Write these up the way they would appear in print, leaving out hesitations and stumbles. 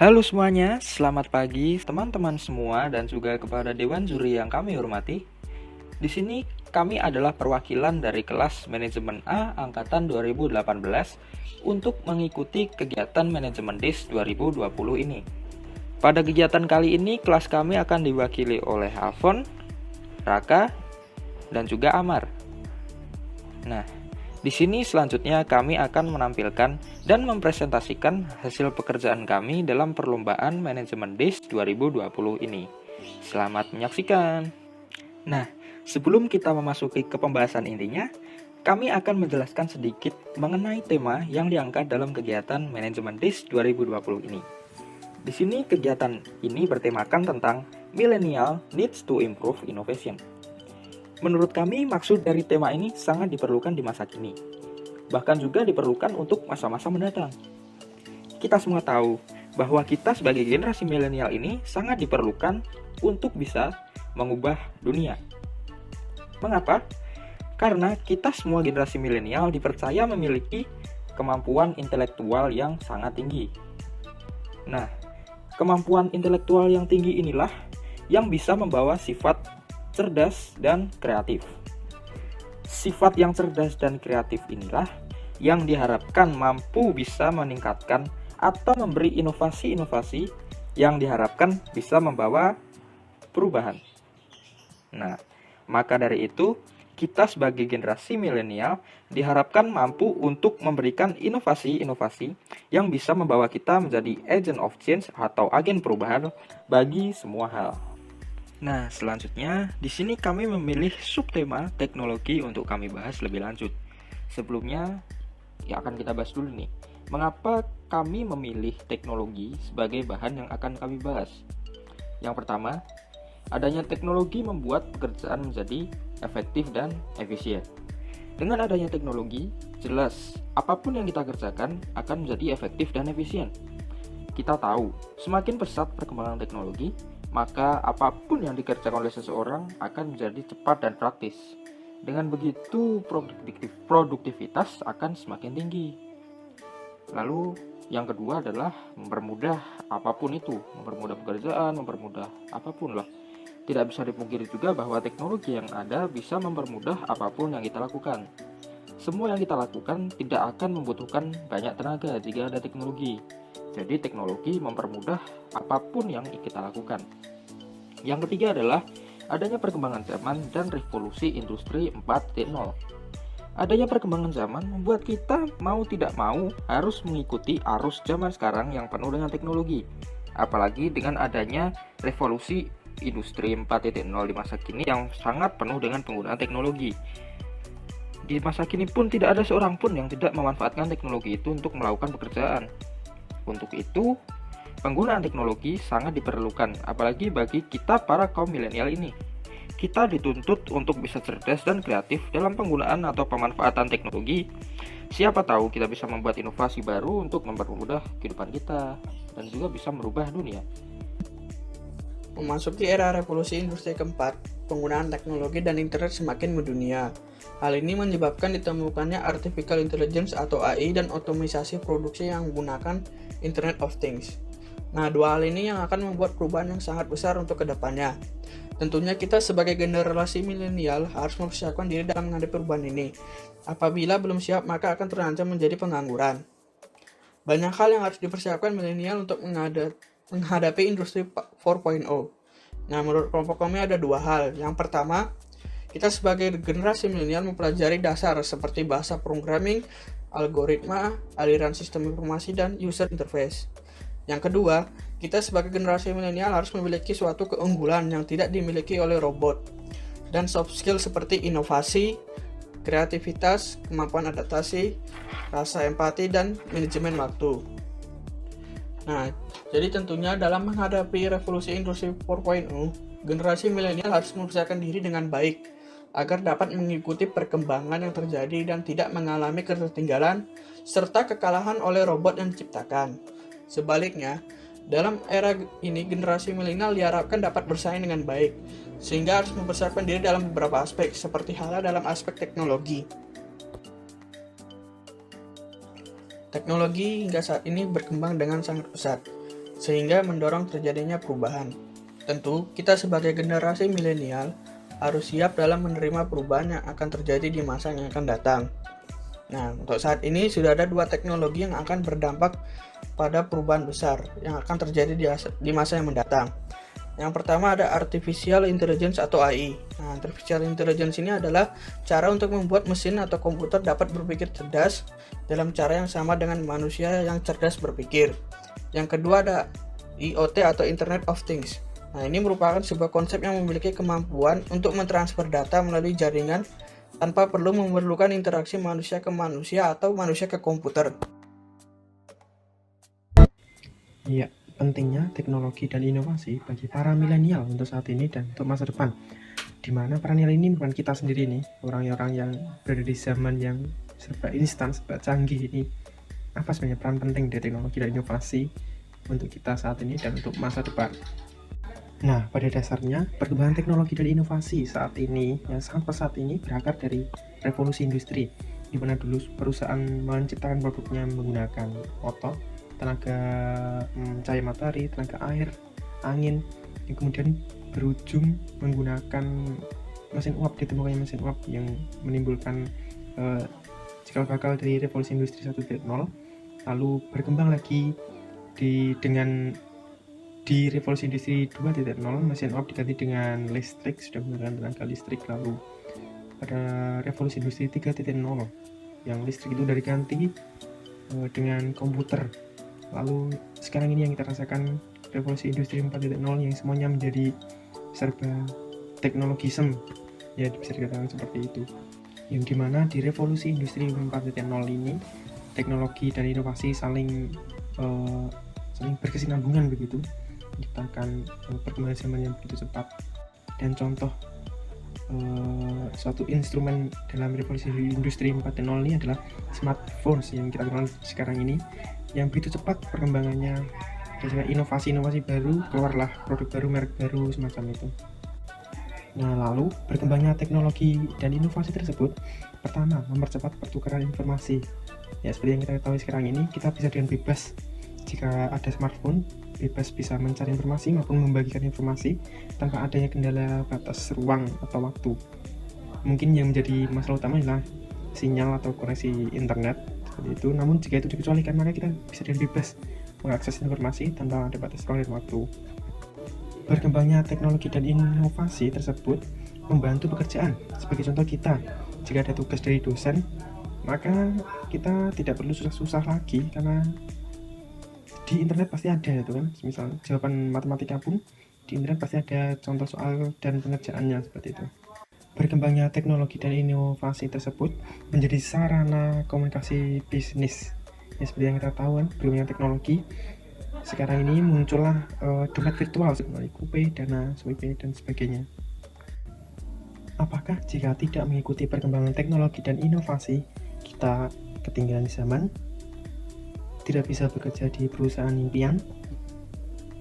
Halo semuanya, selamat pagi teman-teman semua dan juga kepada Dewan Juri yang kami hormati. Di sini kami adalah perwakilan dari kelas Manajemen A angkatan 2018 untuk mengikuti kegiatan Manajemen DIS 2020 ini. Pada kegiatan kali ini kelas kami akan diwakili oleh Alfon, Raka, dan juga Amar. Nah, di sini selanjutnya kami akan menampilkan dan mempresentasikan hasil pekerjaan kami dalam perlombaan manajemen DIS 2020 ini. Selamat menyaksikan. Nah, sebelum kita memasuki ke pembahasan intinya, kami akan menjelaskan sedikit mengenai tema yang diangkat dalam kegiatan manajemen DIS 2020 ini. Di sini kegiatan ini bertemakan tentang Millennial Needs to Improve Innovation. Menurut kami, maksud dari tema ini sangat diperlukan di masa kini, bahkan juga diperlukan untuk masa-masa mendatang. Kita semua tahu bahwa kita sebagai generasi milenial ini sangat diperlukan untuk bisa mengubah dunia. Mengapa? Karena kita semua generasi milenial dipercaya memiliki kemampuan intelektual yang sangat tinggi. Nah, kemampuan intelektual yang tinggi inilah yang bisa membawa sifat cerdas dan kreatif. Sifat yang cerdas dan kreatif inilah yang diharapkan mampu bisa meningkatkan atau memberi inovasi-inovasi yang diharapkan bisa membawa perubahan. Nah, maka dari itu, kita sebagai generasi milenial diharapkan mampu untuk memberikan inovasi-inovasi yang bisa membawa kita menjadi agent of change atau agen perubahan bagi semua hal. Nah, selanjutnya di sini kami memilih subtema teknologi untuk kami bahas lebih lanjut. Sebelumnya, ya akan kita bahas dulu nih, mengapa kami memilih teknologi sebagai bahan yang akan kami bahas. Yang pertama, adanya teknologi membuat pekerjaan menjadi efektif dan efisien. Dengan adanya teknologi, jelas apapun yang kita kerjakan akan menjadi efektif dan efisien. Kita tahu, semakin pesat perkembangan teknologi, maka apapun yang dikerjakan oleh seseorang akan menjadi cepat dan praktis. Dengan begitu, produktivitas akan semakin tinggi. Lalu, yang kedua adalah mempermudah apapun itu, mempermudah pekerjaan, mempermudah apapun lah. Tidak bisa dipungkiri juga bahwa teknologi yang ada bisa mempermudah apapun yang kita lakukan. Semua yang kita lakukan tidak akan membutuhkan banyak tenaga jika ada teknologi. Jadi teknologi mempermudah apapun yang kita lakukan. Yang ketiga adalah adanya perkembangan zaman dan revolusi industri 4.0. Adanya perkembangan zaman membuat kita mau tidak mau harus mengikuti arus zaman sekarang yang penuh dengan teknologi. Apalagi dengan adanya revolusi industri 4.0 di masa kini yang sangat penuh dengan penggunaan teknologi. Di masa kini pun tidak ada seorang pun yang tidak memanfaatkan teknologi itu untuk melakukan pekerjaan. Untuk itu, penggunaan teknologi sangat diperlukan, apalagi bagi kita para kaum milenial ini. Kita dituntut untuk bisa cerdas dan kreatif dalam penggunaan atau pemanfaatan teknologi. Siapa tahu kita bisa membuat inovasi baru untuk mempermudah kehidupan kita dan juga bisa merubah dunia. Memasuki era revolusi industri keempat, penggunaan teknologi dan internet semakin mendunia. Hal ini menyebabkan ditemukannya artificial intelligence atau AI dan otomatisasi produksi yang menggunakan Internet of Things. Nah, dua hal ini yang akan membuat perubahan yang sangat besar untuk kedepannya. Tentunya kita sebagai generasi milenial harus mempersiapkan diri dalam menghadapi perubahan ini. Apabila belum siap, maka akan terancam menjadi pengangguran. Banyak hal yang harus dipersiapkan milenial untuk menghadapi industri 4.0. Nah, menurut kelompok kami ada dua hal. Yang pertama, kita sebagai generasi milenial mempelajari dasar seperti bahasa programming, algoritma, aliran sistem informasi, dan user interface. Yang kedua, kita sebagai generasi milenial harus memiliki suatu keunggulan yang tidak dimiliki oleh robot, dan soft skill seperti inovasi, kreativitas, kemampuan adaptasi, rasa empati, dan manajemen waktu. Nah, jadi tentunya dalam menghadapi revolusi industri 4.0, generasi milenial harus mempersiapkan diri dengan baik agar dapat mengikuti perkembangan yang terjadi dan tidak mengalami ketertinggalan serta kekalahan oleh robot yang diciptakan. Sebaliknya, dalam era ini generasi milenial diharapkan dapat bersaing dengan baik, sehingga harus mempersiapkan diri dalam beberapa aspek, seperti halnya dalam aspek teknologi. Teknologi hingga saat ini berkembang dengan sangat pesat, sehingga mendorong terjadinya perubahan. Tentu, kita sebagai generasi milenial harus siap dalam menerima perubahan yang akan terjadi di masa yang akan datang. Nah, untuk saat ini sudah ada dua teknologi yang akan berdampak pada perubahan besar yang akan terjadi di masa yang mendatang. Yang pertama ada Artificial Intelligence atau AI. Nah, Artificial Intelligence ini adalah cara untuk membuat mesin atau komputer dapat berpikir cerdas dalam cara yang sama dengan manusia yang cerdas berpikir. Yang kedua ada IoT atau Internet of Things. Nah, ini merupakan sebuah konsep yang memiliki kemampuan untuk mentransfer data melalui jaringan tanpa perlu memerlukan interaksi manusia ke manusia atau manusia ke komputer. Iya, pentingnya teknologi dan inovasi bagi para milenial untuk saat ini dan untuk masa depan. Di mana para milenial ini bukan kita sendiri nih, orang-orang yang berada di zaman yang serba instan, serba canggih ini. Apa sebenarnya peran penting dari teknologi dan inovasi untuk kita saat ini dan untuk masa depan? Nah, pada dasarnya, perkembangan teknologi dan inovasi saat ini yang sangat pesat ini berakar dari revolusi industri, di mana dulu perusahaan menciptakan produknya menggunakan otot, tenaga cahaya matahari, tenaga air, angin, yang kemudian berujung menggunakan mesin uap, ditemukannya mesin uap yang menimbulkan cikal bakal dari revolusi industri 1.0, lalu berkembang lagi di revolusi industri 2.0, mesin uap diganti dengan listrik, sudah menggunakan tenaga listrik. Lalu pada revolusi industri 3.0 yang listrik itu dari ganti dengan komputer. Lalu sekarang ini yang kita rasakan revolusi industri 4.0 yang semuanya menjadi serba teknologisme, ya bisa dikatakan seperti itu. Yang dimana di revolusi industri 4.0 ini teknologi dan inovasi saling berkesinambungan begitu, menciptakan perkembangan zaman yang begitu cepat. Dan contoh suatu instrumen dalam revolusi industri 4.0 ini adalah smartphone yang kita kenal sekarang ini, yang begitu cepat perkembangannya, dan juga inovasi-inovasi baru, keluarlah produk baru, merek baru, semacam itu. Nah, lalu berkembangnya teknologi dan inovasi tersebut, pertama, mempercepat pertukaran informasi. Ya, seperti yang kita ketahui sekarang ini, kita bisa dengan bebas, jika ada smartphone, bebas bisa mencari informasi maupun membagikan informasi tanpa adanya kendala batas ruang atau waktu. Mungkin yang menjadi masalah utama adalah sinyal atau koneksi internet, seperti itu. Namun jika itu dikecualikan, maka kita bisa dengan bebas mengakses informasi tanpa ada batas ruang dan waktu. Berkembangnya teknologi dan inovasi tersebut membantu pekerjaan. Sebagai contoh, kita jika ada tugas dari dosen, maka kita tidak perlu susah-susah lagi, karena di internet pasti ada itu kan. Misal jawaban matematika pun di internet pasti ada contoh soal dan pengerjaannya, seperti itu. Berkembangnya teknologi dan inovasi tersebut menjadi sarana komunikasi bisnis. Ya, seperti yang kita tahu kan, berkembangnya teknologi sekarang ini muncullah dompet virtual seperti GoPay, Dana, SWP, dan sebagainya. Apakah jika tidak mengikuti perkembangan teknologi dan inovasi, kita ketinggalan di zaman, tidak bisa bekerja di perusahaan impian,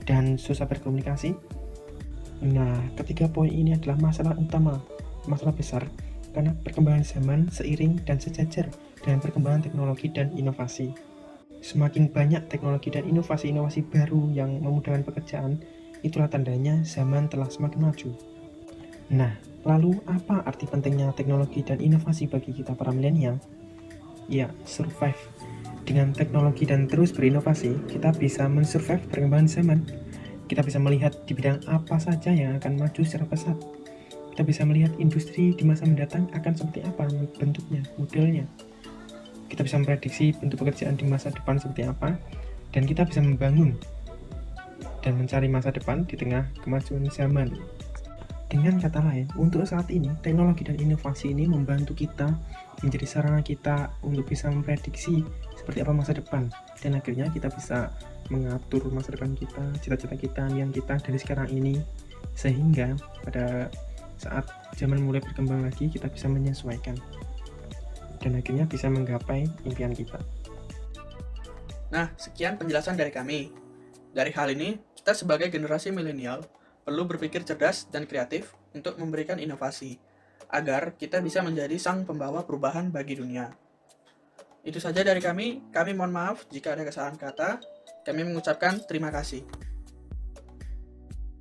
dan susah berkomunikasi? Nah, ketiga poin ini adalah masalah utama, masalah besar, karena perkembangan zaman seiring dan sejajar dengan perkembangan teknologi dan inovasi. Semakin banyak teknologi dan inovasi-inovasi baru yang memudahkan pekerjaan, itulah tandanya zaman telah semakin maju. Nah, lalu apa arti pentingnya teknologi dan inovasi bagi kita para milenial? Ya, survive. Dengan teknologi dan terus berinovasi, kita bisa mensurvive perkembangan zaman. Kita bisa melihat di bidang apa saja yang akan maju secara pesat. Kita bisa melihat industri di masa mendatang akan seperti apa bentuknya, modelnya. Kita bisa memprediksi bentuk pekerjaan di masa depan seperti apa, dan kita bisa membangun dan mencari masa depan di tengah kemajuan zaman. Dengan kata lain, untuk saat ini, teknologi dan inovasi ini membantu kita, menjadi sarana kita untuk bisa memprediksi seperti apa masa depan, dan akhirnya kita bisa mengatur masa depan kita, cita-cita kita, niat kita dari sekarang ini, sehingga pada saat zaman mulai berkembang lagi, kita bisa menyesuaikan dan akhirnya bisa menggapai impian kita. Nah, sekian penjelasan dari kami. Dari hal ini, kita sebagai generasi milenial perlu berpikir cerdas dan kreatif untuk memberikan inovasi, agar kita bisa menjadi sang pembawa perubahan bagi dunia. Itu saja dari kami mohon maaf jika ada kesalahan kata. Kami mengucapkan terima kasih.